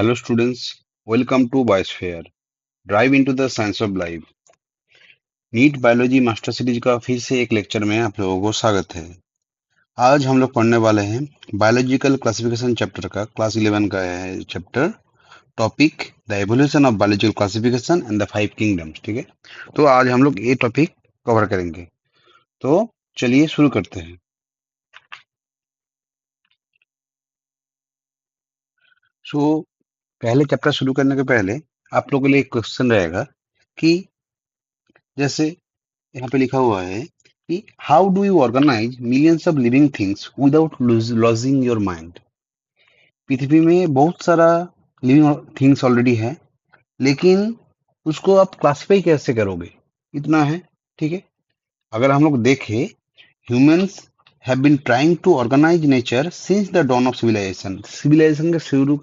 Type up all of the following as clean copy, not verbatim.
Hello students, welcome to Biosphere. Drive into the science of life. NEET biology master series का फिर से एक lecture में आप लोगों को स्वागत है। आज हम लोग पढ़ने वाले हैं बायोलॉजिकल क्लासिफिकेशन चैप्टर का, क्लास 11 का है chapter. Topic the evolution of biological classification and the 5 kingdoms. ठीक है, तो आज हम लोग ये टॉपिक कवर करेंगे। तो चलिए शुरू करते हैं। सो पहले चैप्टर शुरू करने के पहले आप लोगों के लिए एक क्वेश्चन रहेगा कि जैसे यहाँ पे लिखा हुआ है कि how do you organise millions of living things without losing your mind. पृथ्वी में बहुत सारा लिविंग थिंग्स ऑलरेडी है, लेकिन उसको आप क्लासिफाई कैसे करोगे, इतना है। ठीक है, अगर हम लोग देखें, humans have been trying to organise nature since the dawn of civilisation. Civilisation के शुरू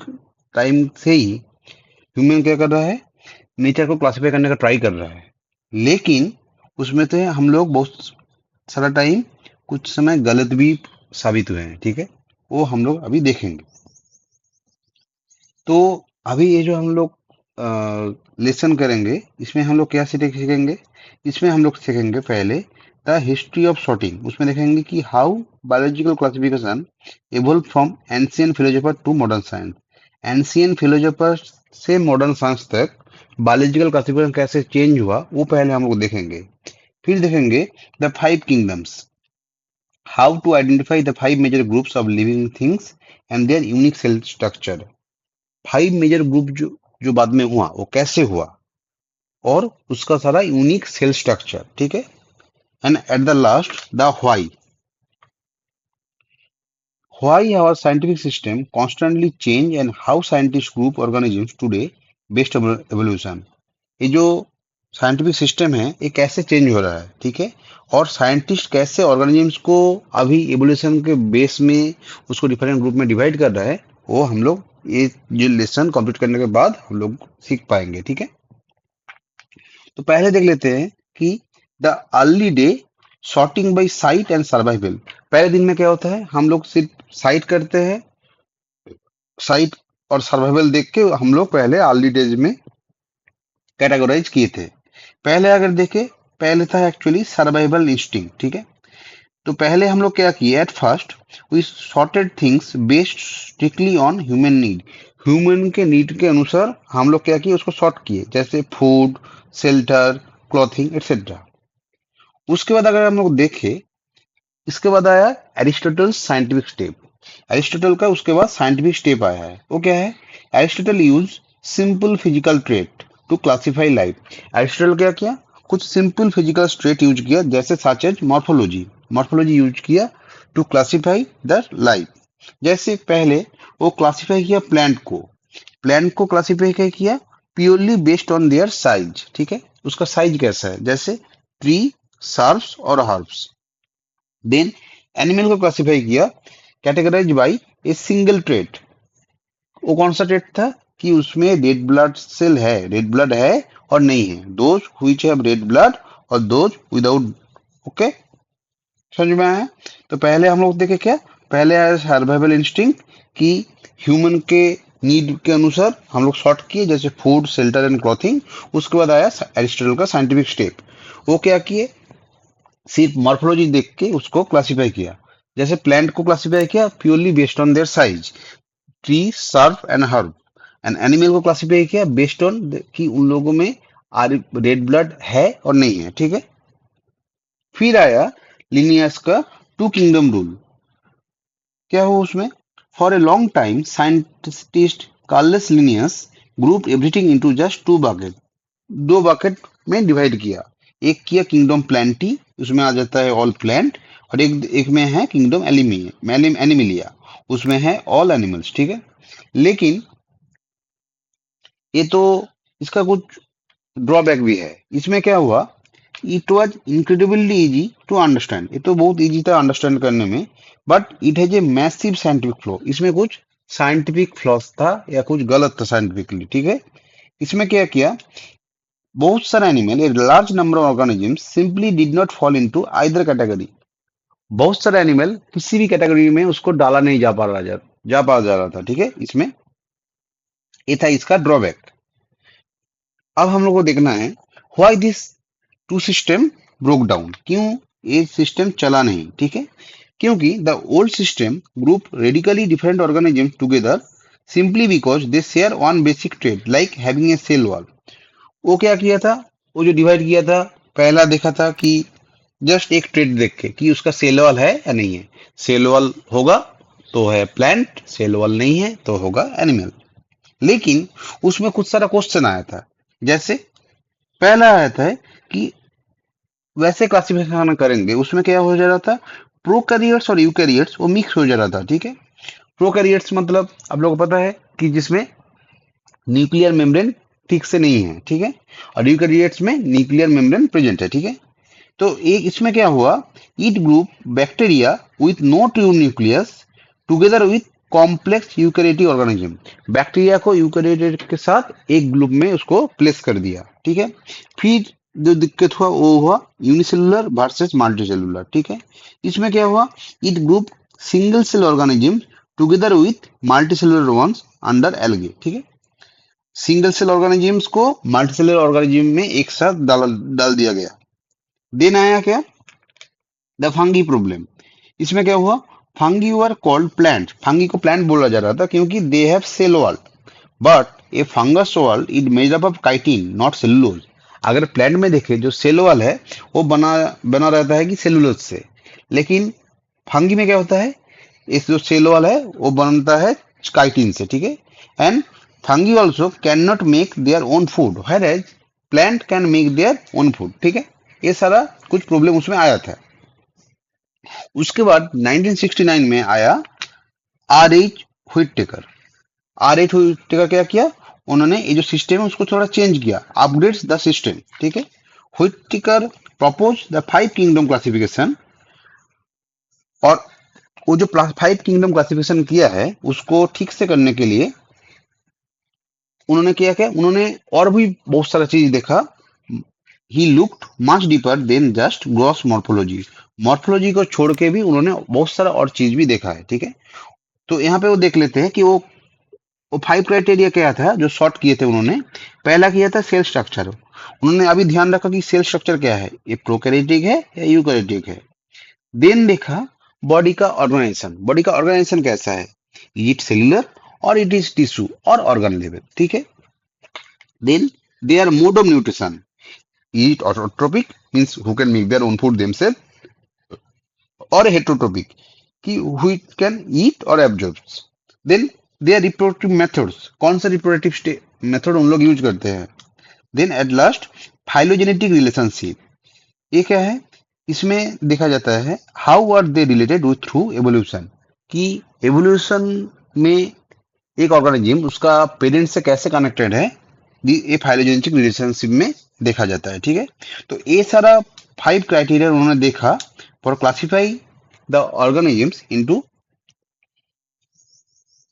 टाइम से ही ह्यूमन क्या कर रहा है, नेचर को क्लासिफाई करने का ट्राई कर रहा है। लेकिन उसमें तो हम लोग बहुत सारा टाइम कुछ समय गलत भी साबित हुए हैं। ठीक है, वो हम लोग अभी देखेंगे। तो अभी ये जो हम लोग लेसन करेंगे, इसमें हम लोग क्या सीखेंगे। इसमें हम लोग सीखेंगे पहले द हिस्ट्री ऑफ सॉर्टिंग। उसमें देखेंगे कि how biological classification evolve from ancient philosopher to modern science. Ancient philosopher से मॉडर्न साइंस तक बायोलॉजिकल क्लासिफिकेशन कैसे चेंज हुआ, वो पहले हम लोग देखेंगे। फिर देखेंगे the 5 kingdoms, how to identify the 5 major groups of living things and their unique cell structure। 5 major group जो बाद में हुआ वो कैसे हुआ और उसका सारा यूनिक सेल स्ट्रक्चर। ठीक है, and at the last the why our scientific system constantly change and how scientist group organisms today based evolution. ये जो साइंटिफिक सिस्टम है ये कैसे चेंज हो रहा है। ठीक है, और साइंटिस्ट कैसे ऑर्गेनिजम्स को अभी एवोल्यूशन के बेस में उसको डिफरेंट ग्रुप में डिवाइड कर रहा है, वो हम लोग ये लेसन कंप्लीट करने के बाद हम लोग सीख पाएंगे। ठीक है, तो पहले देख लेते हैं कि the early day sorting by sight and survival. पहले दिन में क्या होता है, हम लोग सिर्फ साइट करते हैं, साइट और सर्वाइवल देख के हम लोग पहले अर्ली डेज में कैटेगराइज किए थे। पहले अगर देखें, पहले था एक्चुअली सर्वाइवल इंस्टिंक्ट। ठीक है, तो पहले हम लोग क्या किए, at first we sorted things based strictly on human need. Human के नीड के अनुसार हम लोग क्या किए, उसको सॉर्ट किए, जैसे फूड, शेल्टर, क्लॉथिंग एक्सेट्रा। उसके बाद अगर हम लोग देखें, इसके बाद आया एरिस्टोटल साइंटिफिक स्टेप। एरिस्टोटल का उसके बाद साइंटिफिक स्टेप आया है, वो क्या है, Aristotle use simple physical trait to classify life. Aristotle क्या किया, कुछ सिंपल फिजिकल ट्रेट यूज किया, जैसे such as morphology. Morphology use किया टू क्लासिफाई द लाइफ। जैसे पहले वो क्लासिफाई किया प्लांट को, प्लांट को क्लासिफाई किया purely based on their size. ठीक है, उसका साइज कैसा है, जैसे ट्री, सर्ब्स और हर्ब्स। देन एनिमल को क्लासिफाई किया, categorise by a single trait. वो कौन सा ट्रेट था कि उसमें रेड ब्लड सेल है, रेड ब्लड है और नहीं है, those which have red blood और दोज विदाउट। ओके, समझ में आया। तो पहले हम लोग देखे क्या, पहले आया सर्वाइवल इंस्टिंक्ट कि ह्यूमन के नीड के अनुसार हम लोग सॉर्ट किए, जैसे फूड, शेल्टर एंड क्लॉथिंग। उसके बाद आया एरिस्टोटल का साइंटिफिक स्टेप। वो क्या किए, सिर्फ मॉर्फोलॉजी देख के उसको क्लासिफाई किया, जैसे प्लांट को क्लासिफाई किया purely based on their size, tree, Surf and herb. And animal को क्लासिफाई किया बेस्ड ऑन कि उन लोगों में रेड ब्लड है और नहीं है। ठीक है, फिर आया लिनियस का 2 किंगडम रूल। क्या हो उसमें, for a long time scientist Carolus Linnaeus group everything into just 2 bucket. 2 bucket में डिवाइड किया, एक किया किंगडम प्लांटी, उसमें आ जाता है ऑल प्लांट, और एक में है किंगडम एनिमिलिया, उसमें है ऑल एनिमल्स। ठीक है, लेकिन ये तो इसका कुछ ड्रॉबैक भी है। इसमें क्या हुआ, it was incredibly easy to understand. ये तो बहुत इजी था अंडरस्टैंड करने में, but it has a massive scientific flaw. इसमें कुछ साइंटिफिक फ्लॉस था या कुछ गलत था साइंटिफिकली। ठीक है, इसमें क्या किया, बहुत सारे animal, a large number of organisms simply did not fall into either category. बहुत सारे एनिमल किसी भी कैटेगरी में उसको डाला नहीं जा पा रहा था। ठीक है, इसमें ये था इसका ड्रॉबैक। अब हम लोग को देखना है why this two system broke down, क्यों ये सिस्टम चला नहीं, ठीक है। क्योंकि the old system group radically different organism together simply because they share one basic trait like having a cell wall. वो क्या किया था, वो जो डिवाइड किया था, पहला देखा था कि जस्ट एक ट्रेट देख के कि उसका सेल वॉल है या नहीं है। सेल वॉल होगा तो है प्लांट, सेल वॉल नहीं है तो होगा एनिमल। लेकिन उसमें कुछ सारा क्वेश्चन आया था। जैसे पहला आया था कि वैसे क्लासिफिकेशन करेंगे उसमें क्या हो जा रहा था, प्रोकैरियोट्स और यूकैरियोट्स वो मिक्स हो जा रहा था, ठीक है। प्रोकैरियोट्स मतलब आप लोगों को पता है कि जिसमें न्यूक्लियर मेम्ब्रेन ठीक से नहीं है, ठीक है, और यूकैरियोट्स में न्यूक्लियर मेम्ब्रेन प्रेजेंट है, ठीक है। तो एक इसमें क्या हुआ, it group bacteria with no true nucleus together with complex eukaryotic organism. Bacteria को यूकैरियोट के साथ एक ग्रुप में उसको प्लेस कर दिया, ठीक है। फिर जो दिक्कत हुआ वो हुआ यूनिसेलुलर वर्सेस मल्टीसेलुलर, ठीक है। इसमें क्या हुआ, it group single cell organism together with multicellular ones under algae, ठीक है। सिंगल सेल ऑर्गेनिजम्स को मल्टीसेलुलर ऑर्गेनिज्म में एक साथ डाल डाल दिया गया। देन आया क्या, द फंगी प्रॉब्लम। इसमें क्या हुआ, fungi were called plant. Fungi को प्लांट बोला जा रहा था क्योंकि they have cell wall, but a fungus wall it made up of chitin not cellulose. अगर प्लांट में देखे जो सेल वॉल है वो बना बना रहता है कि सेलुलोज से, लेकिन फंगी में क्या होता है, इस जो सेल वॉल है वो बनता है काइटिन से, ठीक है। And fungi also can not make their own food whereas plant can make their own food, ठीक है। ये सारा कुछ प्रॉब्लम उसमें आया था। उसके बाद 1969 में आया R H Whittaker. R H Whittaker क्या किया, उन्होंने ये जो सिस्टम है उसको थोड़ा चेंज किया, अपग्रेड्स द सिस्टम, ठीक है। Whittaker propose the 5 kingdom classification, और वो जो 5 किंगडम क्लासिफिकेशन किया है उसको ठीक से करने के लिए उन्होंने किया क्या, उन्होंने और भी बहुत सारा चीज देखा। He looked much deeper than just gross morphology. Morphology को छोड़ के भी उन्होंने बहुत सारा और चीज भी देखा है, ठीक है। तो यहाँ पे वो देख लेते हैं कि वो 5 क्राइटेरिया क्या था जो शॉर्ट किए थे उन्होंने। पहला किया था सेल स्ट्रक्चर। उन्होंने अभी ध्यान रखा कि सेल स्ट्रक्चर क्या है, ये प्रोकैरियोटिक है या यूकैरियोटिक है। देन देखा बॉडी का ऑर्गेनाइजेशन। बॉडी का ऑर्गेनाइजेशन कैसा है, इट सेल्यूलर और इट इज टिश्यू और ऑर्गन लेवल, ठीक है। Then their mode of nutrition, eat autotrophic means who can make their own food themselves, or heterotrophic कि who can eat or absorbs. Then their reproductive methods, कौन सा reproductive method उन लोग use करते हैं। Then at last phylogenetic relationship, ये क्या है, इसमें देखा जाता है how are they related with through evolution, कि एवोल्यूशन में एक ऑर्गेनिज्म उसका पेरेंट से कैसे कनेक्टेड है, ये फाइलोजेनेटिक रिलेशनशिप में देखा जाता है, ठीक है। तो ये सारा 5 क्राइटेरिया उन्होंने देखा for classify the organisms into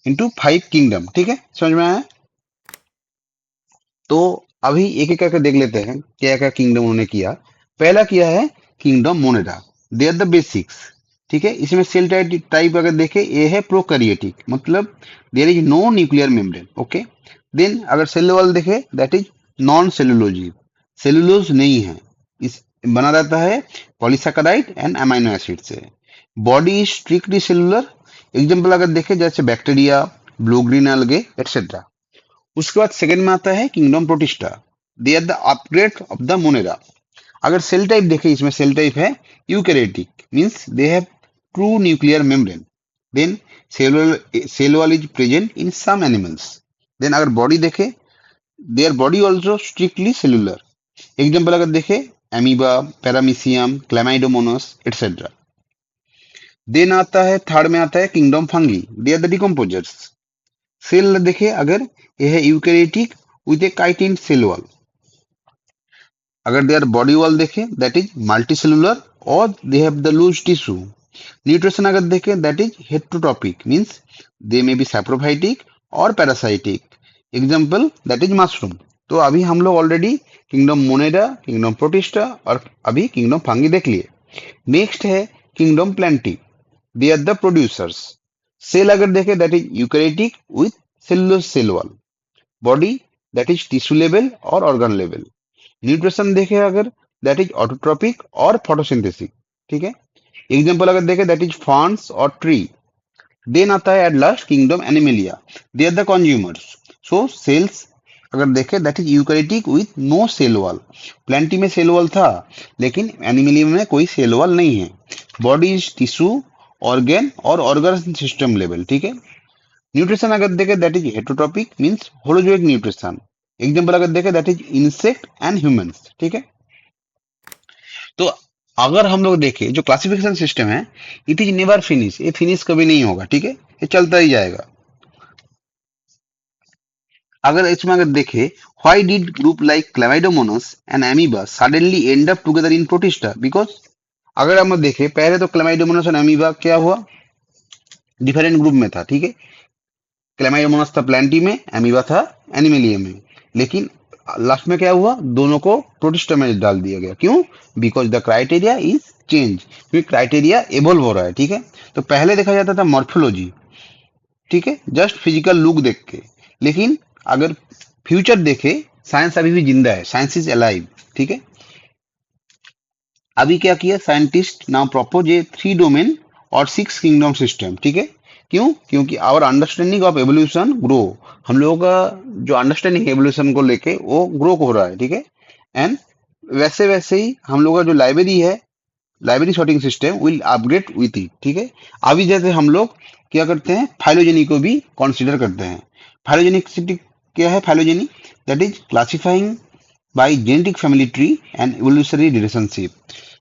into 5 kingdom, ठीक है, समझ में आया। तो अभी एक एक करके देख लेते हैं क्या क्या किंगडम उन्होंने किया। पहला किया है kingdom Monera, they are the basics, ठीक है। इसमें सेल टाइप अगर देखे ये है प्रोकैरियोटिक, मतलब there is no nuclear membrane, okay. Then अगर सेल वॉल देखे that is non cellulosic, cellulose नहीं है, इस बना रहता है पॉलीसैकेराइड एंड अमाइनो एसिड से। Body is strictly cellular, example अगर देखे जैसे bacteria, blue green algae etcetera. उसके बाद सेकंड में आता है kingdom Protista, they are the upgrade of the Monera. अगर सेल टाइप देखे इसमें सेल टाइप है eukaryotic, means they have true nuclear membrane. Then cell wall is present in some animals. Then अगर बॉडी देखे their body also strictly cellular, example अगर देखे amoeba, paramecium, chlamydomonas etcetera. Then आता है third में आता है kingdom fungi, they are the decomposers. Cell देखे अगर ये है eukaryotic with a chitin cell wall. अगर देयर बॉडी वॉल देखे दैट इज मल्टीसेलुलर और they have the loose tissue. Nutrition अगर देखे that is heterotrophic, means they may be saprophytic और parasitic, example that is mushroom. तो अभी हम लोग already kingdom Monera, kingdom Protista और अभी किंगडम फंगी देख लिए। नेक्स्ट है kingdom Plantae, they are the producers. Cell अगर देखे that is eukaryotic with cellulose cell wall. Body that is tissue level और ऑर्गन लेवल। न्यूट्रिशन देखे अगर दैट इज ऑटोट्रोपिक और फोटोसिंथेसिस, ठीक है। एग्जाम्पल अगर देखे दैट इज फॉन्स और ट्री। देन आता है at last kingdom Animalia, they are the consumers. So cells अगर देखे that is eukaryotic with no cell wall. Plantae में सेल वॉल था लेकिन एनिमेलिया में कोई सेल वॉल नहीं है। बॉडी इज टिश्यू ऑर्गन और ऑर्गन सिस्टम लेवल, ठीक है। न्यूट्रिशन अगर देखे that is heterotrophic means holozoic nutrition. Example अगर देखे that is insect and humans, ठीक है। तो अगर हम लोग देखें जो क्लासिफिकेशन सिस्टम है इट इज नेवर फिनिश, ये फिनिश कभी नहीं होगा, ठीक है, ये चलता ही जाएगा। अगर इसमें अगर देखें why did group like Chlamydomonas and amoeba suddenly and up together in protista, because अगर हम देखें पहले तो क्लेमाइडोमोनास और अमीबा क्या हुआ, डिफरेंट ग्रुप में था, ठीक है। क्लेमाइडोमोनास था प्लांटी में, अमीबा था एनिमेलिया में, लेकिन लास्ट में क्या हुआ, दोनों को प्रोटिस्टा में डाल दिया गया। क्यों? Because the criteria is change, क्योंकि क्राइटेरिया एवोल्व हो रहा है, ठीक है। तो पहले देखा जाता था मॉर्फोलॉजी, ठीक है, जस्ट फिजिकल लुक देख के, लेकिन अगर फ्यूचर देखे साइंस अभी भी जिंदा है, साइंस इज अलाइव, ठीक है। अभी क्या किया scientist now propose a 3 domain और 6 किंगडम सिस्टम, ठीक है। क्यों? क्योंकि our understanding of evolution grow, हम लोगों का जो अंडरस्टैंडिंग एवोल्यूशन को लेके वो ग्रो हो रहा है, ठीक है। एंड वैसे वैसे ही हम लोगों का जो लाइब्रेरी है, library sorting system will upgrade with it, ठीक है। अभी जैसे हम लोग क्या करते हैं, फाइलोजेनी को भी कंसीडर करते हैं। फाइलोजेनिसिटी क्या है? Phylogeny that is classifying bye genetic family tree and evolutionary relationship.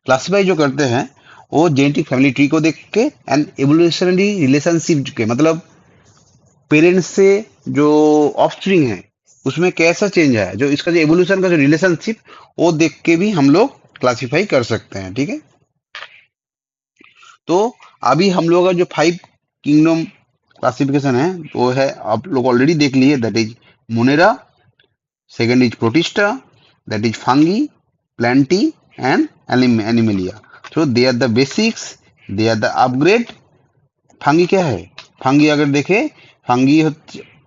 Classify जो करते हैं वो जेनेटिक फैमिली ट्री को देख के एंड एवोल्यूशनरी रिलेशनशिप के, मतलब पेरेंट्स से जो ऑफस्प्रिंग है उसमें कैसा चेंज है, जो इसका जो एवोल्यूशन का जो रिलेशनशिप वो देख के भी हम लोग क्लासिफाई कर सकते हैं, ठीक है। तो अभी हम लोग का जो 5 किंगडम क्लासिफिकेशन है वो है, आप लोग ऑलरेडी देख लिए, that is Monera, second is Protista, that is fungi, Plantae and Animalia. So they are the basics, they are the upgrade. Fungi क्या है? फंगी अगर देखे फंगी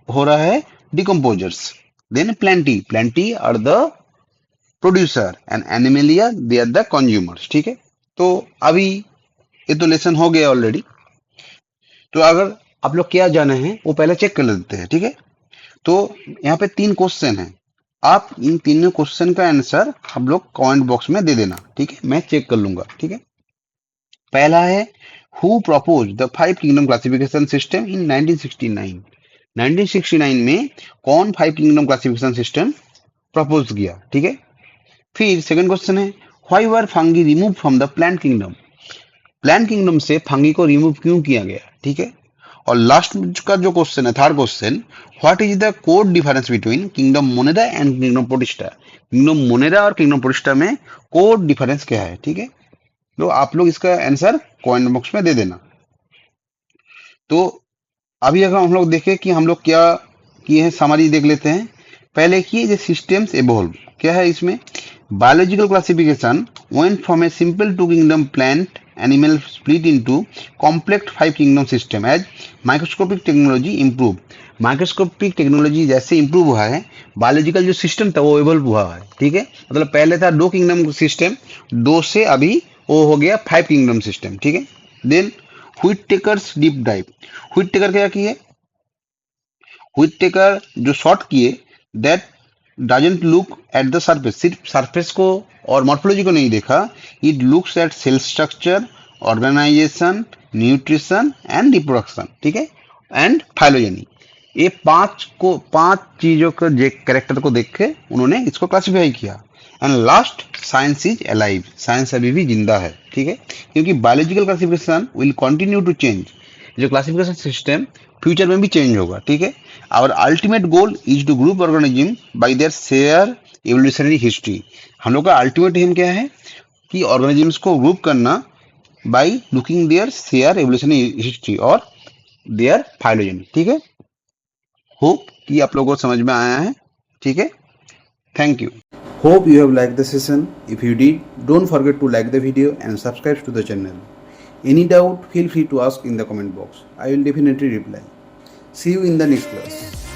हो रहा है decomposers. Then Plantae, Plantae are the producer and Animalia they are the consumers, ठीक है। तो अभी ये तो लेसन हो गया ऑलरेडी। तो अगर आप लोग क्या जाने हैं वो पहले चेक कर लेते हैं, ठीक है। तो यहाँ पे 3 क्वेश्चन है, आप इन तीनों क्वेश्चन का आंसर हम लोग कमेंट बॉक्स में दे देना, ठीक है, मैं चेक कर लूंगा, ठीक है। पहला है who propose the 5 kingdom classification system in 1969। 1969 में कौन 5 किंगडम क्लासिफिकेशन सिस्टम प्रपोज किया, ठीक है। फिर सेकंड क्वेश्चन है why were fungi remove from the plant kingdom, plant kingdom से फंगी को रिमूव क्यों किया गया, ठीक है। और लास्ट का जो क्वेश्चन है third question, what is the code difference between kingdom Monera and kingdom protista, kingdom Monera और किंगडम प्रोटिस्टा में कोड डिफरेंस क्या है, ठीक है। तो आप लोग इसका आंसर कमेंट बॉक्स में दे देना। तो अभी अगर हम लोग देखें कि हम लोग क्या किए हैं, समरी देख लेते हैं। पहले किए जो सिस्टम्स एवोल्व, क्या है इसमें, biological classification went from a simple 2 kingdom plant animal split into complex 5 kingdom system as microscopic technology improved। Microscopic technology जैसे इंप्रूव हुआ है, बायोलॉजिकल जो सिस्टम था वो इवॉल्व हुआ है, ठीक है। मतलब पहले था 2 किंगडम सिस्टम, 2 से अभी वो हो गया 5 किंगडम सिस्टम, ठीक है। Then Whittaker's deep dive, Whittaker क्या किए, व्हिटेकर जो शॉर्ट किए that doesn't look at the surface, सिर्फ सरफेस को और मॉर्फोलॉजी को नहीं देखा, it looks at cell structure, organisation, nutrition and reproduction, ठीक है, एंड फाइलोजेनी। ये 5 चीजों का कैरेक्टर को देख के उन्होंने इसको क्लासिफाई किया। And last science is alive, science अभी भी जिंदा है, ठीक है, क्योंकि biological classification will continue to change, जो क्लासिफिकेशन सिस्टम फ्यूचर में भी चेंज होगा, ठीक है। Our ultimate goal is to group organism by their share evolutionary history. हम लोग का अल्टीमेट एम क्या है कि ऑर्गेनिजम्स को ग्रुप करना by looking there share evolutionary history और देयर फाइलोजेनी, ठीक है। होप कि आप लोगों को समझ में आया है, ठीक है। Thank you. Hope you have liked the session. If you did, don't forget to like the video and subscribe to the channel. Any doubt, feel free to ask in the comment box. I will definitely reply. See you in the next class.